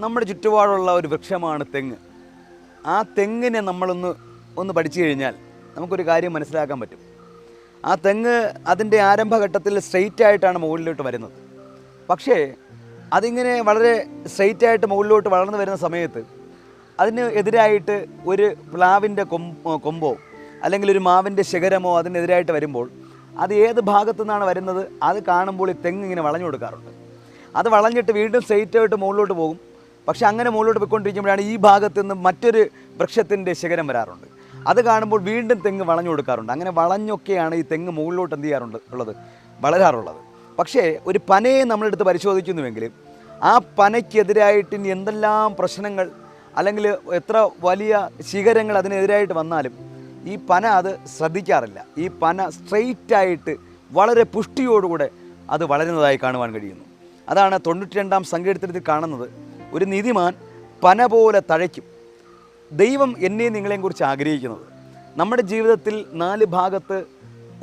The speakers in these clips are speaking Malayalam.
നമ്മുടെ ചുറ്റുപാടുള്ള ഒരു വൃക്ഷമാണ് തെങ്ങ്. ആ തെങ്ങിനെ നമ്മളൊന്ന് പഠിച്ചു കഴിഞ്ഞാൽ നമുക്കൊരു കാര്യം മനസ്സിലാക്കാൻ പറ്റും. ആ തെങ്ങ് അതിൻ്റെ ആരംഭഘട്ടത്തിൽ സ്ട്രെയിറ്റ് ആയിട്ടാണ് മുകളിലോട്ട് വരുന്നത്. പക്ഷേ അതിങ്ങനെ വളരെ സ്ട്രെയിറ്റ് ആയിട്ട് മുകളിലോട്ട് വളർന്നു വരുന്ന സമയത്ത് അതിന് എതിരായിട്ട് ഒരു പ്ലാവിൻ്റെ കൊമ്പോ അല്ലെങ്കിൽ ഒരു മാവിൻ്റെ ശിഖരമോ അതിനെതിരായിട്ട് വരുമ്പോൾ അത് ഏത് ഭാഗത്തു നിന്നാണ് വരുന്നത് അത് കാണുമ്പോൾ ഈ തെങ്ങ് ഇങ്ങനെ വളഞ്ഞു കൊടുക്കാറുണ്ട്. അത് വളഞ്ഞിട്ട് വീണ്ടും സ്ട്രെയിറ്റ് ആയിട്ട് മുകളിലോട്ട് പോകും. പക്ഷേ അങ്ങനെ മുകളിലോട്ട് പോയിക്കൊണ്ടിരിക്കുമ്പോഴാണ് ഈ ഭാഗത്ത് നിന്ന് മറ്റൊരു വൃക്ഷത്തിൻ്റെ ശിഖരം വരാറുണ്ട്. അത് കാണുമ്പോൾ വീണ്ടും തെങ്ങ് വളഞ്ഞു കൊടുക്കാറുണ്ട്. അങ്ങനെ വളഞ്ഞൊക്കെയാണ് ഈ തെങ്ങ് മുകളിലോട്ട് എന്ത് ചെയ്യാറുള്ളത്, വളരാറുള്ളത്. പക്ഷേ ഒരു പനയെ നമ്മളെടുത്ത് പരിശോധിക്കുന്നുവെങ്കിൽ ആ പനയ്ക്കെതിരായിട്ട് ഇനി എന്തെല്ലാം പ്രശ്നങ്ങൾ അല്ലെങ്കിൽ എത്ര വലിയ ശിഖരങ്ങൾ അതിനെതിരായിട്ട് വന്നാലും ഈ പന അത് ശ്രദ്ധിക്കാറില്ല. ഈ പന സ്ട്രെയിറ്റായിട്ട് വളരെ പുഷ്ടിയോടുകൂടെ അത് വളരുന്നതായി കാണുവാൻ കഴിയുന്നു. അതാണ് 92-ാം സങ്കീർത്തനത്തിൽ കാണുന്നത്. ഒരു നീതിമാൻ പന പോലെ തഴയ്ക്കും. ദൈവം എന്നെയും നിങ്ങളെയും കുറിച്ച് ആഗ്രഹിക്കുന്നത്, നമ്മുടെ ജീവിതത്തിൽ 4 ഭാഗത്ത്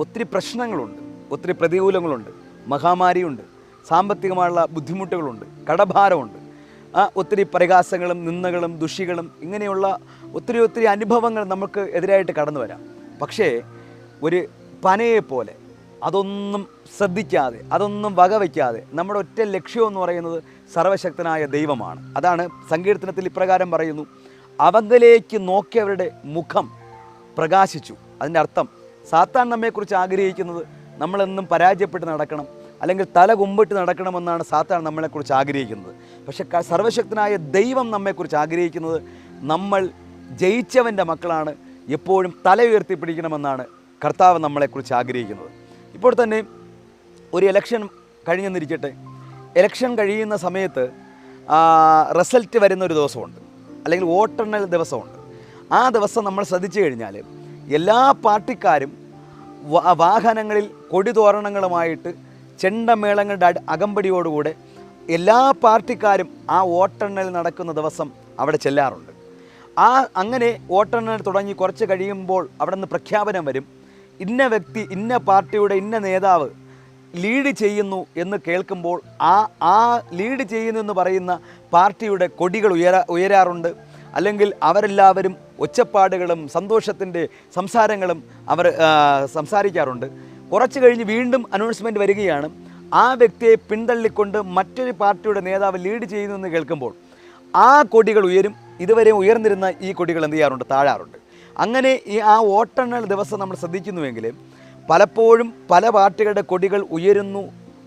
ഒത്തിരി പ്രശ്നങ്ങളുണ്ട്, ഒത്തിരി പ്രതികൂലങ്ങളുണ്ട്, മഹാമാരിയുണ്ട്, സാമ്പത്തികമായുള്ള ബുദ്ധിമുട്ടുകളുണ്ട്, കടഭാരമുണ്ട്, ഒത്തിരി പരിഹാസങ്ങളും നിന്ദകളും ദുഷികളും ഇങ്ങനെയുള്ള ഒത്തിരി അനുഭവങ്ങൾ നമുക്ക് എതിരായിട്ട് കടന്നു വരാം. പക്ഷേ ഒരു പനയെപ്പോലെ അതൊന്നും ശ്രദ്ധിക്കാതെ അതൊന്നും വകവയ്ക്കാതെ നമ്മുടെ ഒറ്റ ലക്ഷ്യമെന്ന് പറയുന്നത് സർവശക്തനായ ദൈവമാണ്. അതാണ് സങ്കീർത്തനത്തിൽ ഇപ്രകാരം പറയുന്നു, അവങ്കലേക്ക് നോക്കിയവരുടെ മുഖം പ്രകാശിച്ചു. അതിൻ്റെ അർത്ഥം സാത്താൻ നമ്മെക്കുറിച്ച് ആഗ്രഹിക്കുന്നത് നമ്മളെന്നും പരാജയപ്പെട്ട് നടക്കണം, അല്ലെങ്കിൽ തല കുമ്പിട്ട് നടക്കണമെന്നാണ് സാത്താൻ നമ്മളെക്കുറിച്ച് ആഗ്രഹിക്കുന്നത്. പക്ഷേ സർവശക്തനായ ദൈവം നമ്മെക്കുറിച്ച് ആഗ്രഹിക്കുന്നത് നമ്മൾ ജയിച്ചവൻ്റെ മക്കളാണ്, എപ്പോഴും തല ഉയർത്തിപ്പിടിക്കണമെന്നാണ് കർത്താവ് നമ്മളെക്കുറിച്ച് ആഗ്രഹിക്കുന്നത്. ഇപ്പോൾ തന്നെ ഒരു ഇലക്ഷൻ കഴിഞ്ഞെന്നിരിക്കട്ടെ, ഇലക്ഷൻ കഴിയുന്ന സമയത്ത് റിസൾട്ട് വരുന്നൊരു ദിവസമുണ്ട്, അല്ലെങ്കിൽ വോട്ടെണ്ണൽ ദിവസമുണ്ട്. ആ ദിവസം നമ്മൾ ശ്രദ്ധിച്ചു കഴിഞ്ഞാൽ എല്ലാ പാർട്ടിക്കാരും വാഹനങ്ങളിൽ കൊടിതോരണങ്ങളുമായിട്ട് ചെണ്ടമേളങ്ങളുടെ അകമ്പടിയോടുകൂടെ എല്ലാ പാർട്ടിക്കാരും ആ വോട്ടെണ്ണൽ നടക്കുന്ന ദിവസം അവിടെ ചെല്ലാറുണ്ട്. അങ്ങനെ വോട്ടെണ്ണൽ തുടങ്ങി കുറച്ച് കഴിയുമ്പോൾ അവിടെ നിന്ന് പ്രഖ്യാപനം വരും, ഇന്ന വ്യക്തി ഇന്ന പാർട്ടിയുടെ ഇന്ന നേതാവ് ലീഡ് ചെയ്യുന്നു എന്ന് കേൾക്കുമ്പോൾ ആ ലീഡ് ചെയ്യുന്നു എന്ന് പറയുന്ന പാർട്ടിയുടെ കൊടികൾ ഉയരാറുണ്ട്. അല്ലെങ്കിൽ അവരെല്ലാവരും ഒച്ചപ്പാടുകളും സന്തോഷത്തിൻ്റെ സംസാരങ്ങളും അവർ സംസാരിക്കാറുണ്ട്. കുറച്ച് കഴിഞ്ഞ് വീണ്ടും അനൗൺസ്മെൻറ്റ് വരികയാണ്, ആ വ്യക്തിയെ പിന്തള്ളിക്കൊണ്ട് മറ്റൊരു പാർട്ടിയുടെ നേതാവ് ലീഡ് ചെയ്യുന്നു എന്ന് കേൾക്കുമ്പോൾ ആ കൊടികൾ ഉയരും. ഇതുവരെ ഉയർന്നിരുന്ന ഈ കൊടികൾ എന്ത് ചെയ്യാറുണ്ട്, താഴാറുണ്ട്. അങ്ങനെ ആ വോട്ടെണ്ണൽ ദിവസം നമ്മൾ ശ്രദ്ധിക്കുന്നുവെങ്കിൽ പലപ്പോഴും പല പാർട്ടികളുടെ കൊടികൾ ഉയരുന്നു,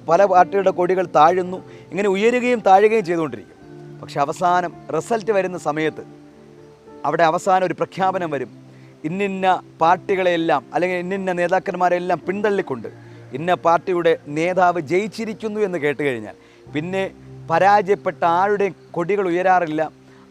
പല പാർട്ടികളുടെ കൊടികൾ താഴുന്നു, ഇങ്ങനെ ഉയരുകയും താഴുകയും ചെയ്തുകൊണ്ടിരിക്കും. പക്ഷെ അവസാനം റിസൾട്ട് വരുന്ന സമയത്ത് അവിടെ അവസാനം ഒരു പ്രഖ്യാപനം വരും, ഇന്നിന്ന പാർട്ടികളെയെല്ലാം അല്ലെങ്കിൽ ഇന്നിന്ന നേതാക്കന്മാരെല്ലാം പിന്തള്ളിക്കൊണ്ട് ഇന്ന പാർട്ടിയുടെ നേതാവ് ജയിച്ചിരിക്കുന്നു എന്ന് കേട്ട് കഴിഞ്ഞാൽ പിന്നെ പരാജയപ്പെട്ട ആരുടെയും കൊടികൾ ഉയരാറില്ല,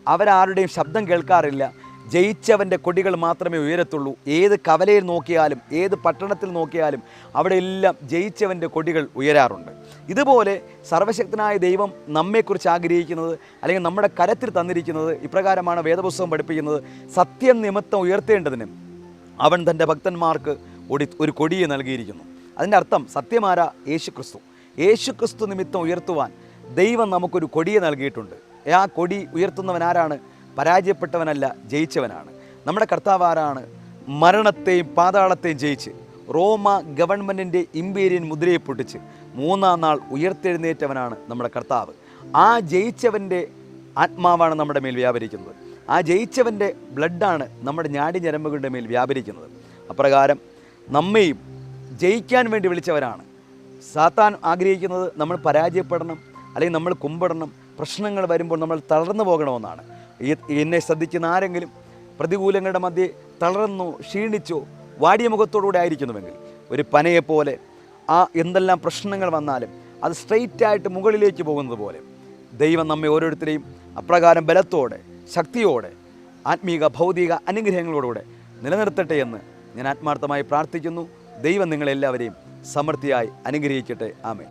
അവരാരുടെയും ശബ്ദം കേൾക്കാറില്ല. ജയിച്ചവൻ്റെ കൊടികൾ മാത്രമേ ഉയരത്തുള്ളൂ. ഏത് കവലയിൽ നോക്കിയാലും ഏത് പട്ടണത്തിൽ നോക്കിയാലും അവിടെ എല്ലാം ജയിച്ചവൻ്റെ കൊടികൾ ഉയരാറുണ്ട്. ഇതുപോലെ സർവശക്തനായ ദൈവം നമ്മെക്കുറിച്ച് ആഗ്രഹിക്കുന്നത്, അല്ലെങ്കിൽ നമ്മുടെ കരത്തിൽ തന്നിരിക്കുന്നത് ഇപ്രകാരമാണ് വേദപുസ്തകം പഠിപ്പിക്കുന്നത്, സത്യം നിമിത്തം ഉയർത്തേണ്ടതിന് അവൻ തൻ്റെ ഭക്തന്മാർക്ക് ഒരു കൊടിയെ നൽകിയിരിക്കുന്നു. അതിൻ്റെ അർത്ഥം സത്യമാരാ? യേശുക്രിസ്തു നിമിത്തം ഉയർത്തുവാൻ ദൈവം നമുക്കൊരു കൊടിയെ നൽകിയിട്ടുണ്ട്. ആ കൊടി ഉയർത്തുന്നവൻ ആരാണ്? പരാജയപ്പെട്ടവനല്ല, ജയിച്ചവനാണ്. നമ്മുടെ കർത്താവ് ആരാണ്? മരണത്തെയും പാതാളത്തെയും ജയിച്ച് റോമ ഗവൺമെൻറ്റിൻ്റെ ഇമ്പീരിയൻ മുദ്രയെ പൊട്ടിച്ച് 3-ാം നാൾ ഉയർത്തെഴുന്നേറ്റവനാണ് നമ്മുടെ കർത്താവ്. ആ ജയിച്ചവൻ്റെ ആത്മാവാണ് നമ്മുടെ മേൽ വ്യാപരിക്കുന്നത്. ആ ജയിച്ചവൻ്റെ ബ്ലഡാണ് നമ്മുടെ ഞാടിഞരമ്പുകളുടെ മേൽ വ്യാപരിക്കുന്നത്. അപ്രകാരം നമ്മെയും ജയിക്കാൻ വേണ്ടി വിളിച്ചവരാണ്. സാത്താൻ ആഗ്രഹിക്കുന്നത് നമ്മൾ പരാജയപ്പെടണം, അല്ലെങ്കിൽ നമ്മൾ കുമ്പിടണം, പ്രശ്നങ്ങൾ വരുമ്പോൾ നമ്മൾ തളർന്നു പോകണമെന്നാണ്. എന്നെ ശ്രദ്ധിക്കുന്ന ആരെങ്കിലും പ്രതികൂലങ്ങളുടെ മധ്യേ തളർന്നോ ക്ഷീണിച്ചോ വാടിയ മുഖത്തോടുകൂടെ ആയിരിക്കുന്നുവെങ്കിൽ ഒരു പനയെപ്പോലെ എന്തെല്ലാം പ്രശ്നങ്ങൾ വന്നാലും അത് സ്ട്രെയിറ്റായിട്ട് മുകളിലേക്ക് പോകുന്നത് പോലെ ദൈവം നമ്മെ ഓരോരുത്തരെയും അപ്രകാരം ബലത്തോടെ ശക്തിയോടെ ആത്മീക ഭൗതിക അനുഗ്രഹങ്ങളോടുകൂടെ നിലനിർത്തട്ടെ എന്ന് ഞാൻ ആത്മാർത്ഥമായി പ്രാർത്ഥിക്കുന്നു. ദൈവം നിങ്ങളെല്ലാവരെയും സമൃദ്ധിയായി അനുഗ്രഹിക്കട്ടെ. ആമേൻ.